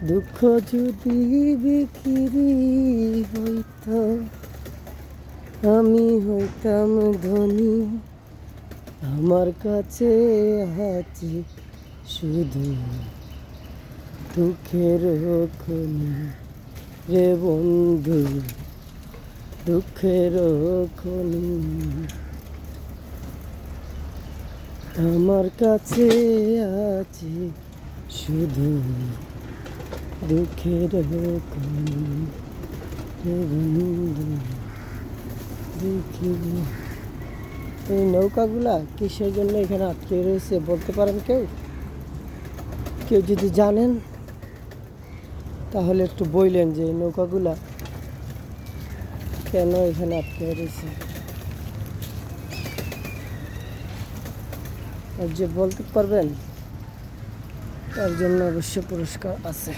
দুঃখ যদি বিক্রি হইতো, আমি হইতাম ধনী। আমার কাছে আছে শুধু দুঃখের খনি রে বন্ধু, দুঃখের খনি। আমার কাছে আছে শুধু দুঃখের খনি রে বন্ধু, দুঃখের। এই নৌকাগুলা কিসের জন্য এখানে আটকে রয়েছে বলতে পারেন কেউ? কেউ যদি জানেন তাহলে একটু বললেন যে এই নৌকাগুলা কেন এখানে আটকে রয়েছে। আর যে বলতে পারবেন তার জন্য অবশ্য পুরস্কার আছে।